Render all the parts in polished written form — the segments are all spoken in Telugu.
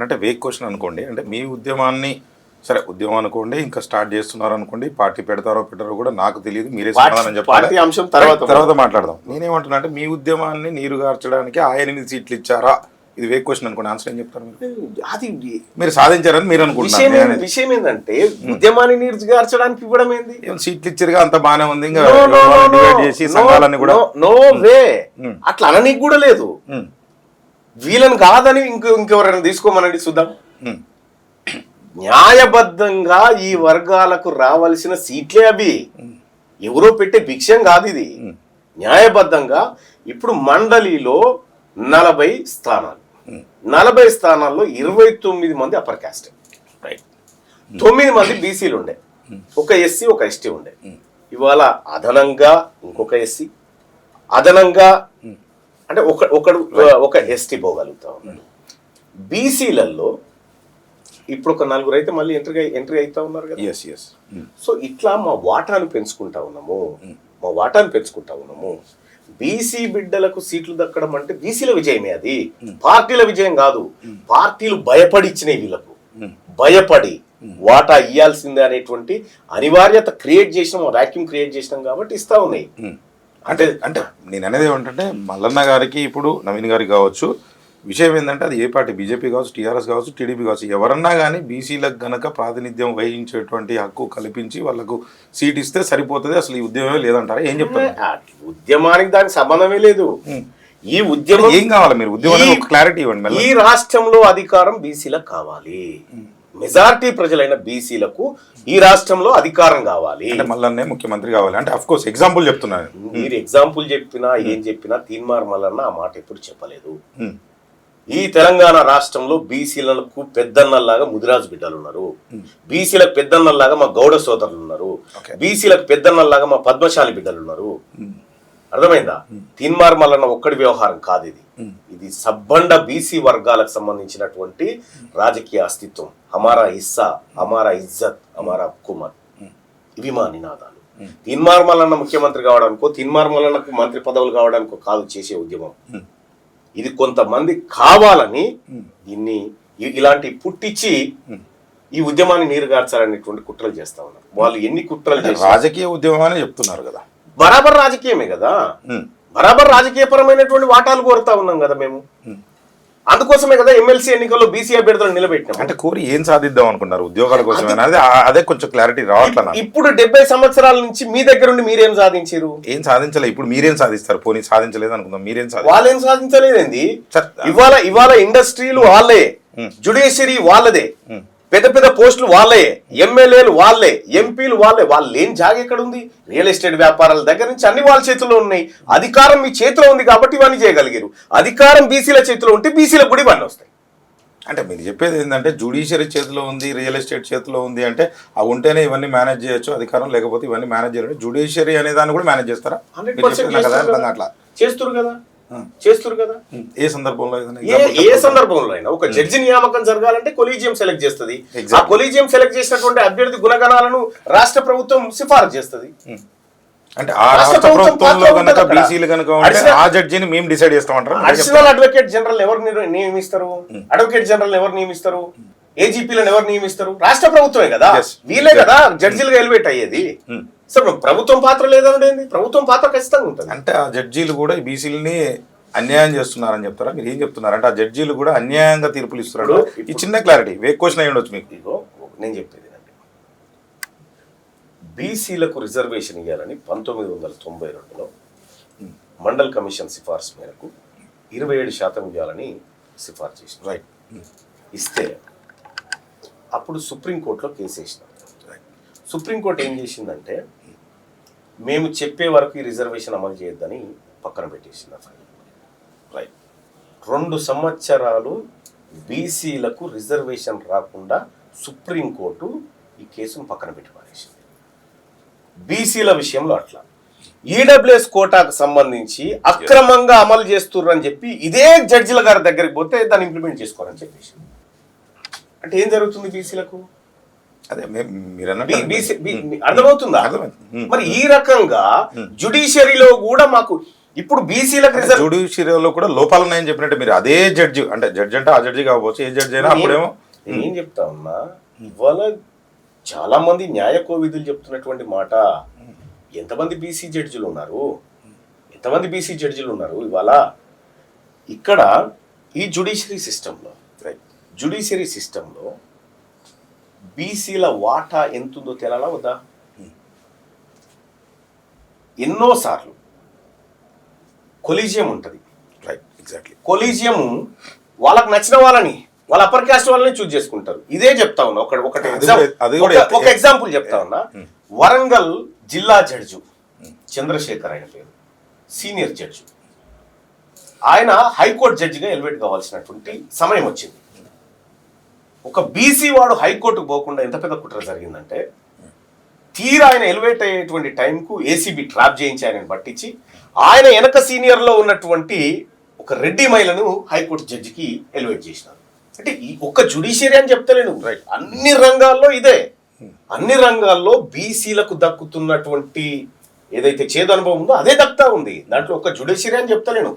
ఏమంటున్నట్టే వేక్ క్వశ్చన్ అనుకోండి, అంటే మీ ఉద్యమాన్ని సరే ఉద్యమం అనుకోండి, ఇంకా స్టార్ట్ చేస్తున్నారు అనుకోండి, పార్టీ పెడతారో పెట్టారో కూడా నాకు తెలియదు, మీరే సమాధానం చెప్పాలి, అంశం తర్వాత మాట్లాడదాం. నేనేమంటున్నా అంటే మీ ఉద్యమాన్ని నీరుగార్చడానికి ఆ 8 సీట్లు ఇచ్చారా, ఇది వేక్ క్వశ్చన్ అనుకోండి, ఆన్సర్ ఏం చెప్తారు మీరు? అది మీరు సాధించారని మీరు అనుకుంటున్నారు. విషయం ఏంటంటే ఉద్యమాన్ని నీరుగార్చడానికి ఇవ్వడం ఏంది, సీట్లు ఇచ్చారుగా అంత బానే ఉంది, ఇంకా డివైడ్ చేసి సంఘాలన్నీ కూడా నో వే అట్లా అననీకి కూడా లేదు. వీళ్ళని కాదని ఇంకెవరైనా తీసుకోమనండి చూద్దాం. న్యాయబద్ధంగా ఈ వర్గాలకు రావాల్సిన సీట్లే అవి, ఎవరో పెట్టే భిక్షం కాదు ఇది. న్యాయబద్ధంగా ఇప్పుడు మండలిలో 40 స్థానాలు, 40 స్థానాల్లో 29 మంది అప్పర్ క్యాస్ట్, రైట్, 9 మంది బీసీలు ఉండే, ఒక ఎస్సీ ఒక ఎస్టీ ఉండే. ఇవాళ అదనంగా ఇంకొక ఎస్సీ, అదనంగా అంటే ఒక ఎస్టీ పోగలుగుతా ఉన్నాడు. బీసీలలో ఇప్పుడు ఒక 4 అయితే మళ్ళీ ఎంట్రీ అవుతా ఉన్నారు కదా. సో ఇట్లా మా వాటాను పెంచుకుంటా ఉన్నాము. బీసీ బిడ్డలకు సీట్లు దక్కడం అంటే బీసీల విజయమే, అది పార్టీల విజయం కాదు. పార్టీలు భయపడి ఇచ్చినాయి, వీళ్ళకు భయపడి వాటా ఇయ్యాల్సిందే అనేటువంటి అనివార్యత క్రియేట్ చేసినాం, వాక్యూమ్ క్రియేట్ చేసినాం కాబట్టి ఇస్తా ఉన్నాయి. అంటే నేను అనేది ఏమంటే మల్లన్న గారికి ఇప్పుడు నవీన్ గారికి కావచ్చు, విషయం ఏంటంటే అది ఏ పార్టీ, బీజేపీ కావచ్చు, టీఆర్ఎస్ కావచ్చు, టీడీపీ కావచ్చు, ఎవరన్నా కానీ బీసీలకు గనక ప్రాతినిధ్యం వహించేటువంటి హక్కు కల్పించి వాళ్ళకు సీట్ ఇస్తే సరిపోతుంది, అసలు ఈ ఉద్యమమే లేదంటారా? ఏం చెప్తారు? ఉద్యమానికి దానికి సంబంధమే లేదు. ఈ ఉద్యమం ఏం కావాలి, మీరు ఉద్యమానికి ఒక క్లారిటీ ఇవ్వండి. ఈ రాష్ట్రంలో అధికారం బీసీలకు కావాలి, మెజారిటీ ప్రజలైన బీసీలకు ఈ రాష్ట్రంలో అధికారం కావాలి, మల్లన్నే ముఖ్యమంత్రి కావాలి అంటే అఫ్ కోర్స్ ఎగ్జాంపుల్ చెప్తున్నాను. మీరు ఎగ్జాంపుల్ చెప్పినా ఏం చెప్పినా తీన్మార్ మల్లన్న ఆ మాట ఎప్పుడు చెప్పలేదు. ఈ తెలంగాణ రాష్ట్రంలో బీసీలకు పెద్దన్నల్లాగా ముదిరాజు బిడ్డలు ఉన్నారు, బీసీలకు పెద్దన్నల్లాగా మా గౌడ సోదరులు ఉన్నారు, బీసీలకు పెద్దన్నల్లాగా మా పద్మశాలి బిడ్డలు ఉన్నారు. అర్థమైందా? తీన్మార్ మల్లన్న ఒక్కడి వ్యవహారం కాదు ఇది, ఇది సబ్బండ బీసీ వర్గాలకు సంబంధించినటువంటి రాజకీయ అస్తిత్వం. హమారా హిస్సా, హమారా ఇజ్జత్, హమారా హక్కుమత్, ఇవి మా నినాదాలు. తీన్మార్ మల్లన్న ముఖ్యమంత్రి కావడానికో, తీన్మార్ మల్లన్నకు మంత్రి పదవులు కావడానికో కాదు చేసే ఉద్యమం. ఇది కొంతమంది కావాలని దీన్ని ఇలాంటి పుట్టించి ఈ ఉద్యమాన్ని నీరుగార్చాలనేటువంటి కుట్రలు చేస్తా ఉన్నారు. వాళ్ళు ఎన్ని కుట్రలు చేసి రాజకీయ ఉద్యమం అని చెప్తున్నారు కదా, బరాబర్ రాజకీయమే కదా, బరాబర్ రాజకీయపరమైనటువంటి వాటాలు కోరుతా ఉన్నాం కదా మేము. అందుకోసమే కదా ఎమ్మెల్సీ ఎన్నికల్లో బీసీ అభ్యర్థులను నిలబెట్టినాం. అంటే కోరి ఏం సాధిద్దాం అనుకున్నారు ఉద్యోగాల కోసం అనేది, అదే కొంచెం క్లారిటీ రావట్లేదు. ఇప్పుడు 70 సంవత్సరాల నుంచి మీ దగ్గర ఉండి మీరేం సాధించారు? ఏం సాధించలేదు. ఇప్పుడు మీరేం సాధిస్తారు? పోనీ సాధించలేదు అనుకుందాం, మీరేం వాళ్ళేం సాధించలేదండి. ఇవాళ ఇండస్ట్రీలు వాళ్ళే, జ్యుడిషియరీ వాళ్ళదే, పెద్ద పెద్ద పోస్టులు వాళ్ళే, ఎమ్మెల్యేలు వాళ్ళే, ఎంపీలు వాళ్ళే. వాళ్ళు లేని జాగ ఎక్కడ ఉంది? రియల్ ఎస్టేట్ వ్యాపారాల దగ్గర నుంచి అన్ని వాళ్ళ చేతిలో ఉన్నాయి. అధికారం మీ చేతిలో ఉంది కాబట్టి ఇవన్నీ చేయగలిగారు. అధికారం బీసీల చేతిలో ఉంటే బీసీలకు కూడా ఇవన్నీ వస్తాయి. అంటే మీరు చెప్పేది ఏంటంటే జ్యుడిషియరీ చేతిలో ఉంది, రియల్ ఎస్టేట్ చేతిలో ఉంది అంటే అవి ఉంటేనే ఇవన్నీ మేనేజ్ చేయొచ్చు అధికారం, లేకపోతే ఇవన్నీ మేనేజ్ చేయాలి. జ్యుడిషియరీ అనే దాన్ని కూడా మేనేజ్ చేస్తారా? 100% అట్లా చేస్తున్నారు కదా. ఏ సందర్భంలో అయినా ఒక జడ్జి నియామకం జరగాలంటే కొలీజియం సెలెక్ట్ చేస్తుంది. ఆ కొలీజియం సెలెక్ట్ చేసినటువంటి అభ్యర్థి గుణగణాలను రాష్ట్ర ప్రభుత్వం సిఫారసు చేస్తుంది. అంటే ఆ రాష్ట్ర ప్రభుత్వంలో గనక బీసీలు గనక ఉంటే ఆ జడ్జిని మేము డిసైడ్ చేస్తామంటారు. అడిషనల్ అడ్వకేట్ జనరల్ ఎవరు నియమిస్తారు? అడ్వకేట్ జనరల్ ఎవరు నియమిస్తారు? ఏజీపీలను ఎవరు నియమిస్తారు? రాష్ట్ర ప్రభుత్వమే కదా, వీళ్ళే కదా జడ్జిలుగా ఎలివేట్ అయ్యేది. సరే ప్రభుత్వం పాత్ర లేదండి, ప్రభుత్వం పాత్ర ఖచ్చితంగా ఉంటుంది. అంటే ఆ జడ్జీలు కూడా బీసీలని అన్యాయం చేస్తున్నారని చెప్తారా? మీరు ఏం చెప్తున్నారు అంటే ఆ జడ్జీలు కూడా అన్యాయంగా తీర్పులు ఇస్తున్నారు? ఈ చిన్న క్లారిటీ వేక్ క్వశ్చన్ అయ్యి ఉండొచ్చు మీకు. నేను చెప్పేది అండి, బీసీలకు రిజర్వేషన్ ఇవ్వాలని 1992లో మండల్ కమిషన్ సిఫార్సు మేరకు 27% ఇవ్వాలని సిఫార్సు చేసింది. రైట్. ఇస్తే అప్పుడు సుప్రీంకోర్టులో కేసు వేసినాం. సుప్రీంకోర్టు ఏం చేసిందంటే మేము చెప్పే వరకు ఈ రిజర్వేషన్ అమలు చేయొద్దని పక్కన పెట్టేసింది. రైట్. 2 సంవత్సరాలు బీసీలకు రిజర్వేషన్ రాకుండా సుప్రీంకోర్టు ఈ కేసును పక్కన పెట్టి పారేసింది. బీసీల విషయంలో అట్లా ఈడబ్ల్యూఎస్ కోటాకు సంబంధించి అక్రమంగా అమలు చేస్తున్నారని చెప్పి ఇదే జడ్జిల గారి దగ్గరికి పోతే దాన్ని ఇంప్లిమెంట్ చేసుకోవాలని చెప్పేసి. అంటే ఏం జరుగుతుంది బీసీలకు? అదే మీరు అర్థమవుతుందా? మరి ఈ రకంగా జ్యుడిషియరీలో కూడా మాకు ఇప్పుడు బీసీలకు రిజర్వ్ జ్యుడిషియరీలో కూడా లోపాలు ఉన్నాయని చెప్పినట్టు మీరు అదే జడ్జి అంటే జడ్జి అంటే ఆ జడ్జి కావచ్చు ఏ జడ్జి అయినా అప్పుడేమో నేనేం చెప్తా ఉన్నా ఇవాళ చాలా మంది న్యాయ కోవిధులు చెప్తున్నటువంటి మాట ఎంతమంది బీసీ జడ్జిలు ఉన్నారు ఇవాళ ఇక్కడ ఈ జ్యుడిషియరీ సిస్టంలో బీసీల వాటా ఎంతుందో తేలాలా వద్దా? ఎన్నోసార్లు కొలీజియం ఉంటుంది. Right, exactly. కొలీజియం వాళ్ళకి నచ్చిన వాళ్ళని వాళ్ళ అప్పర్ క్యాస్ట్ వాళ్ళని చూస్ చేసుకుంటారు. ఇదే చెప్తా ఉన్నా ఒక ఎగ్జాంపుల్ చెప్తా ఉన్నా. వరంగల్ జిల్లా జడ్జు చంద్రశేఖర్ ఆయన పేరు, సీనియర్ జడ్జి. ఆయన హైకోర్టు జడ్జిగా ఎలివేట్ కావాల్సినటువంటి సమయం వచ్చింది. ఒక బీసీ వాడు హైకోర్టుకు పోకుండా ఎంత పెద్ద కుట్ర జరిగిందంటే తీరా ఆయన ఎలివేట్ అయ్యేటువంటి టైంకు ఏసీబీ ట్రాప్ చేయించి ఆయనను పట్టించి ఆయన వెనక సీనియర్లో ఉన్నటువంటి ఒక రెడ్డి మహిళను హైకోర్టు జడ్జికి ఎలివేట్ చేసినారు. అంటే ఈ ఒక్క జ్యుడిషియరీ అని చెప్తలేను, అన్ని రంగాల్లో ఇదే. అన్ని రంగాల్లో బీసీలకు దక్కుతున్నటువంటి ఏదైతే చేదు అనుభవం ఉందో అదే దక్కుతా ఉంది. దాంట్లో ఒక జ్యుడిషియరీ అని చెప్తలేను.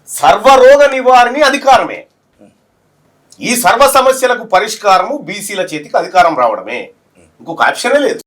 సర్వరోగ నివారణి అధికారమే. ఈ సర్వ సమస్యలకు పరిష్కారము బీసీల చేతికి అధికారం రావడమే, ఇంకొక ఆప్షనే లేదు.